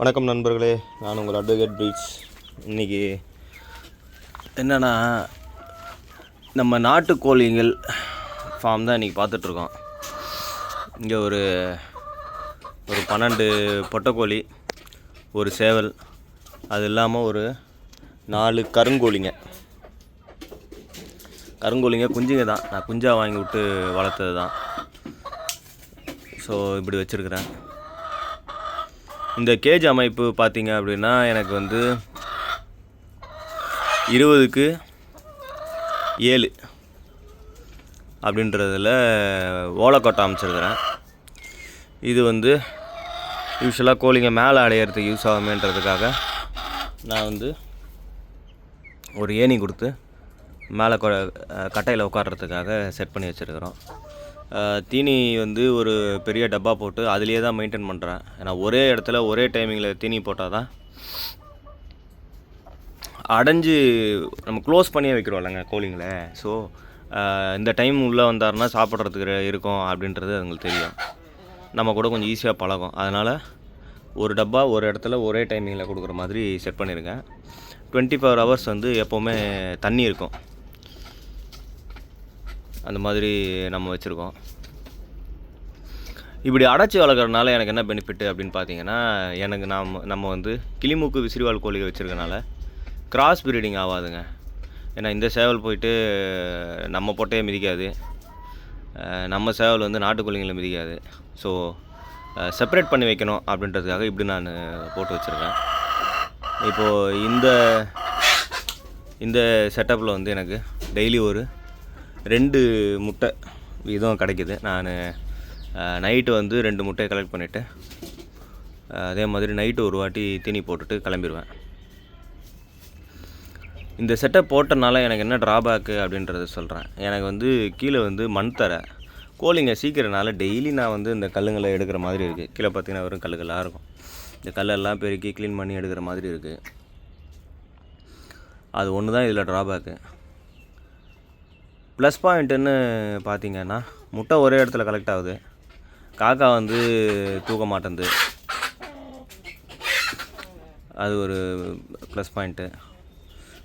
வணக்கம் நண்பர்களே, நான் உங்கள் அட்வொகேட் பீட்ஸ். இன்றைக்கி என்னென்னா, நம்ம நாட்டுக்கோழிகள் ஃபார்ம் தான் இன்றைக்கி பார்த்துட்ருக்கோம். இங்கே ஒரு 12 பொட்டைக்கோழி, ஒரு சேவல், அது இல்லாமல் ஒரு 4 கருங்கோழிங்க குஞ்சுங்க தான். நான் குஞ்சாக வாங்கி விட்டு வளர்த்தது தான். ஸோ இப்படி வச்சுருக்கிறேன். இந்த கேஜ் அமைப்பு பார்த்திங்க அப்படின்னா, எனக்கு வந்து 20க்கு 7 அப்படின்றதில் ஓலைக்கோட்டை அமைச்சிருக்கிறேன். இது வந்து யூஸ்வலாக கோழிங்க மேலே அடையிறதுக்கு யூஸ் ஆகுமேன்றதுக்காக நான் வந்து ஒரு ஏணி கொடுத்து மேலே கட்டையில் உட்கார்றதுக்காக செட் பண்ணி வச்சுருக்கிறோம். தீனி வந்து ஒரு பெரிய டப்பா போட்டு அதுலேயே தான் மெயின்டைன் பண்ணுறேன். ஏன்னா ஒரே இடத்துல ஒரே டைமிங்கில் தீனி போட்டால் தான் அடைஞ்சு நம்ம க்ளோஸ் பண்ணியே வைக்கிறோம் இல்லைங்க கோழிங்களை. ஸோ இந்த டைம் உள்ளே வந்தாருன்னா சாப்பிட்றதுக்கு இருக்கும் அப்படின்றது அதுங்களுக்கு தெரியும். நம்ம கூட கொஞ்சம் ஈஸியாக பழகும். அதனால் ஒரு டப்பா ஒரு இடத்துல ஒரே டைமிங்கில் கொடுக்குற மாதிரி செட் பண்ணியிருக்கேன். 24 hours வந்து எப்போவுமே தண்ணி இருக்கும். அந்த மாதிரி நம்ம வச்சுருக்கோம். இப்படி அடைச்சி வளர்க்குறதுனால எனக்கு என்ன பெனிஃபிட்டு அப்படின்னு பார்த்தீங்கன்னா, எனக்கு நம்ம வந்து கிளிமூக்கு விசிறிவால் கோழிகள் வச்சுருக்கனால கிராஸ் ப்ரீடிங் ஆகாதுங்க. ஏன்னா இந்த சேவல் போயிட்டு நம்ம பொட்டையை மிதிக்காது, நம்ம சேவல் வந்து நாட்டுக்கோழிங்களை மிதிக்காது. ஸோ செப்பரேட் பண்ணி வைக்கணும் அப்படின்றதுக்காக இப்படி நான் போட்டு வச்சுருக்கேன். இப்போது இந்த செட்டப்பில் வந்து எனக்கு டெய்லி ஒரு 2 முட்டை இதுவும் கிடைக்கிது. நான் நைட்டு வந்து 2 முட்டையை கலெக்ட் பண்ணிவிட்டு அதே மாதிரி நைட்டு ஒரு வாட்டி தீனி போட்டுட்டு கிளம்பிடுவேன். இந்த செட்டப் போட்டனால எனக்கு என்ன ட்ராபேக்கு அப்படின்றத சொல்கிறேன். எனக்கு வந்து கீழே வந்து மண் தர கோழிங்க சீக்கிரனால டெய்லி நான் வந்து இந்த கல்லுங்களை எடுக்கிற மாதிரி இருக்குது. கீழே பார்த்திங்கன்னா வெறும் கல்லுகளாக இருக்கும். இந்த கல்லெல்லாம் பெருக்கி க்ளீன் பண்ணி எடுக்கிற மாதிரி இருக்குது. அது ஒன்று தான் இதில் ட்ராபேக்கு. ப்ளஸ் பாயிண்ட்டுன்னு பார்த்திங்கன்னா, முட்டை ஒரே இடத்துல கலெக்ட் ஆகுது, காக்கா வந்து தூக்க மாட்டேங்குது. அது ஒரு ப்ளஸ் பாயிண்ட்டு.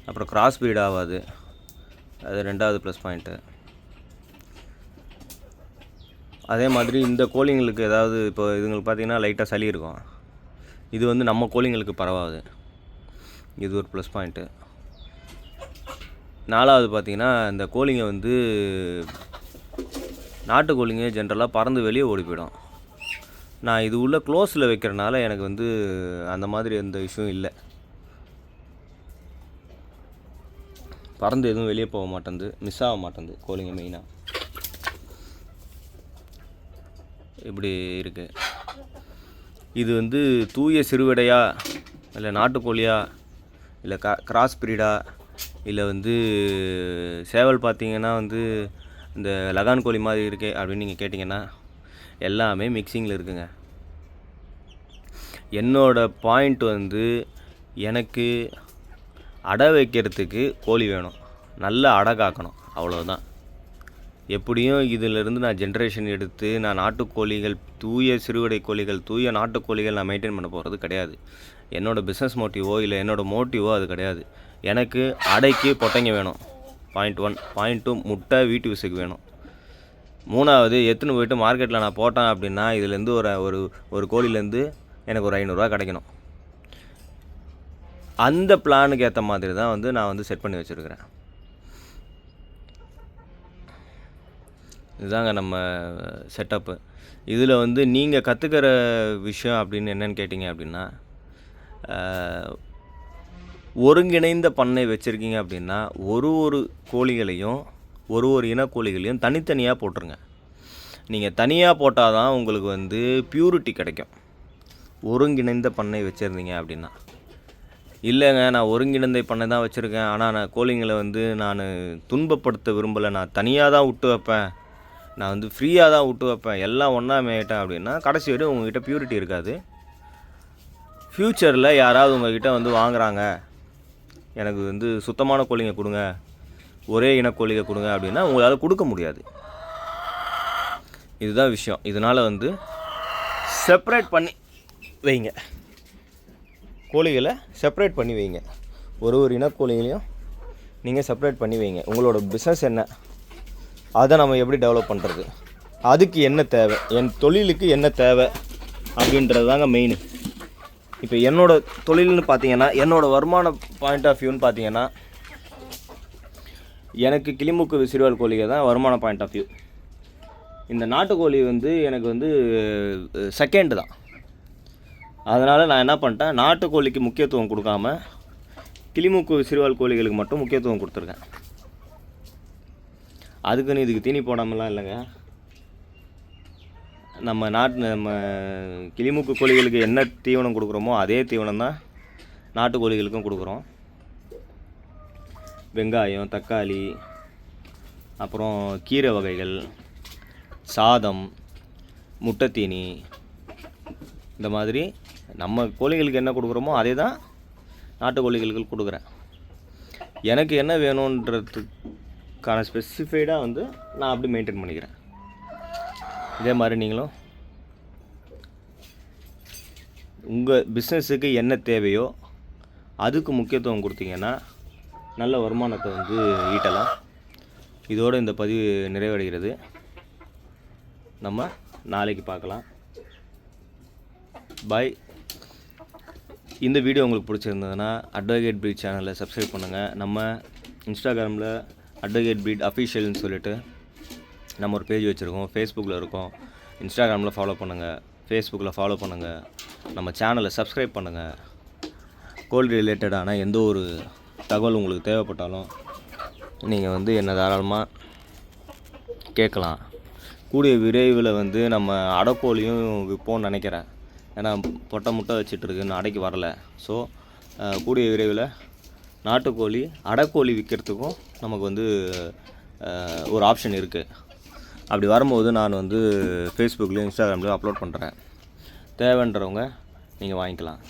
அப்புறம் கிராஸ் ப்ரீட் ஆகாது, அது 2வது ப்ளஸ் பாயிண்ட்டு. அதே மாதிரி இந்த கோழிங்களுக்கு ஏதாவது இப்போ இதுங்களுக்கு பார்த்திங்கன்னா லைட்டாக சளி இருக்கும். இது வந்து நம்ம கோழிங்களுக்கு பரவாது. இது ஒரு ப்ளஸ் பாயிண்ட்டு. 4வது பார்த்திங்கன்னா, இந்த கோழிங்க வந்து நாட்டுக்கோழிங்க ஜென்ரலாக பறந்து வெளியே ஓடி போயிடும். நான் இது உள்ள க்ளோஸில் வைக்கிறனால எனக்கு வந்து அந்த மாதிரி எந்த இஷ்யூவும் இல்லை. பறந்து எதுவும் வெளியே போக மாட்டேங்குது, மிஸ் ஆக மாட்டேங்குது கோழிங்க மெயினாக. இப்படி இருக்குது. இது வந்து தூய சிறுவிடையா இல்லை நாட்டுக்கோழியா இல்லை கிராஸ் ப்ரீடா இல்லை வந்து சேவல் பார்த்திங்கன்னா வந்து இந்த லகான் கோழி மாதிரி இருக்கே அப்படின்னு நீங்கள் கேட்டிங்கன்னா, எல்லாமே மிக்சிங்கில் இருக்குங்க. என்னோடய பாயிண்ட் வந்து எனக்கு அடை வைக்கிறதுக்கு கோழி வேணும், நல்ல அடை காக்கணும், அவ்வளோதான். எப்படியும் இதிலிருந்து நான் ஜென்ரேஷன் எடுத்து நான் நாட்டுக்கோழிகள், தூய சிறுவிடை கோழிகள், தூய நாட்டுக்கோழிகள் நான் மெயின்டைன் பண்ண போகிறது கிடையாது. என்னோடய பிஸ்னஸ் மோட்டிவோ இல்லை என்னோடய மோட்டிவோ அது கிடையாது. எனக்கு அடைக்கு பொட்டைங்க வேணும், பாயிண்ட் 1. பாயிண்ட் 2, முட்டை வீட்டு யூஸுக்கு வேணும். 3வது, எடுத்துன்னு போயிட்டு மார்க்கெட்டில் நான் போட்டேன் அப்படின்னா இதுலேருந்து ஒரு கோழிலேருந்து எனக்கு ஒரு 500 ரூபா கிடைக்கணும். அந்த பிளானுக்கு ஏற்ற மாதிரி தான் வந்து நான் வந்து செட் பண்ணி வச்சுருக்கிறேன். இதுதாங்க நம்ம செட்டப்பு. இதில் வந்து நீங்கள் கற்றுக்கிற விஷயம் அப்படின்னு என்னென்னு கேட்டிங்க அப்படின்னா, ஒருங்கிணைந்த பண்ணை வச்சுருக்கீங்க அப்படின்னா ஒரு கோழிகளையும் ஒரு இனக்கோழிகளையும் தனித்தனியாக போட்டுருங்க. நீங்கள் தனியாக போட்டால் தான் உங்களுக்கு வந்து பியூரிட்டி கிடைக்கும். ஒருங்கிணைந்த பண்ணை வச்சுருந்தீங்க அப்படின்னா. இல்லைங்க, நான் ஒருங்கிணைந்த பண்ணை தான் வச்சுருக்கேன், ஆனால் நான் கோழிங்களை வந்து நான் துன்பப்படுத்த விரும்பலை, நான் தனியாக தான் விட்டு வைப்பேன், நான் வந்து ஃப்ரீயாக தான் விட்டு வைப்பேன், எல்லாம் ஒன்றா மேயிட்டேன் அப்படின்னா கடைசி வரையும் உங்கள்கிட்ட பியூரிட்டி இருக்காது. ஃப்யூச்சரில் யாராவது உங்கள்கிட்ட வந்து வாங்குகிறாங்க, எனக்கு வந்து சுத்தமான கோழிங்க கொடுங்க, ஒரே இனக்கோழிங்க கொடுங்க அப்படின்னா உங்களால் கொடுக்க முடியாது. இதுதான் விஷயம். இதனால் வந்து செப்பரேட் பண்ணி வைங்க. கோழிகளை செப்பரேட் பண்ணி வைங்க. ஒரு இனக்கோழிகளையும் நீங்கள் செப்பரேட் பண்ணி வைங்க. உங்களோட பிஸ்னஸ் என்ன, அதை நம்ம எப்படி டெவலப் பண்ணுறது, அதுக்கு என்ன தேவை, என் தொழிலுக்கு என்ன தேவை அப்படின்றது தாங்க மெயின். இப்போ என்னோடய தொழில்னு பார்த்தீங்கன்னா, என்னோடய வருமான பாயிண்ட் ஆஃப் வியூன்னு பார்த்தீங்கன்னா, எனக்கு கிளிமூக்கு விசிறிவால் கோழிகள் தான் வருமான பாயிண்ட் ஆஃப் வியூ. இந்த நாட்டுக்கோழி எனக்கு செகண்ட் தான். அதனால் நான் என்ன பண்ணிட்டேன், நாட்டுக்கோழிக்கு முக்கியத்துவம் கொடுக்காம கிளிமூக்கு விசிறிவால் கோழிகளுக்கு மட்டும் முக்கியத்துவம் கொடுத்துருக்கேன். அதுக்குன்னு இதுக்கு தீனி போடாமலாம் இல்லைங்க. நம்ம கிளிமூக்கு கோழிகளுக்கு என்ன தீவனம் கொடுக்குறோமோ அதே தீவனம் தான் நாட்டுக்கோழிகளுக்கும் கொடுக்குறோம். வெங்காயம், தக்காளி, அப்புறம் கீரை வகைகள், சாதம், முட்டைத்தீனி, இந்த மாதிரி நம்ம கோழிகளுக்கு என்ன கொடுக்குறோமோ அதே தான் நாட்டுக்கோழிகளுக்கு கொடுக்குறேன். எனக்கு என்ன வேணுன்றதுக்கான ஸ்பெசிஃபைடாக நான் அப்படி மெயின்டைன் பண்ணிக்கிறேன். இதே மாதிரி நீங்களும் உங்கள் பிஸ்னஸுக்கு என்ன தேவையோ அதுக்கு முக்கியத்துவம் கொடுத்தீங்கன்னா நல்ல வருமானத்தை ஈட்டலாம். இதோடு இந்த பதிவு நிறைவடைகிறது. நம்ம நாளைக்கு பார்க்கலாம். பாய். இந்த வீடியோ உங்களுக்கு பிடிச்சிருந்ததுன்னா அட்வொகேட் ப்ரீட் சேனலை சப்ஸ்கிரைப் பண்ணுங்கள். நம்ம இன்ஸ்டாகிராமில் அட்வொகேட் ப்ரீட் அஃபிஷியல்னு சொல்லிட்டு நம்ம ஒரு பேஜ் வச்சுருக்கோம். ஃபேஸ்புக்கில் இருக்கோம். இன்ஸ்டாகிராமில் ஃபாலோ பண்ணுங்கள், ஃபேஸ்புக்கில் ஃபாலோ பண்ணுங்கள். நம்ம சேனலை சப்ஸ்கிரைப் பண்ணுங்கள். கோல்டு ரிலேட்டடான எந்த ஒரு தகவல் உங்களுக்கு தேவைப்பட்டாலும் நீங்கள் என்னை தாராளமாக கேட்கலாம். கூடிய விரைவில் நம்ம அடைக்கோழியும் விற்போம்னு நினைக்கிறேன். ஏன்னா முட்டை வச்சிட்ருக்கு, இன்னும் அடைக்கு வரலை. ஸோ கூடிய விரைவில் நாட்டுக்கோழி அடைக்கோழி விற்கிறதுக்கும் நமக்கு ஒரு ஆப்ஷன் இருக்குது. அப்படி வரும்போது நான் ஃபேஸ்புக்லேயும் இன்ஸ்டாகிராம்லேயும் அப்லோட் பண்ணுறேன். தேவைன்றவங்க நீங்கள் வாங்கிக்கலாம்.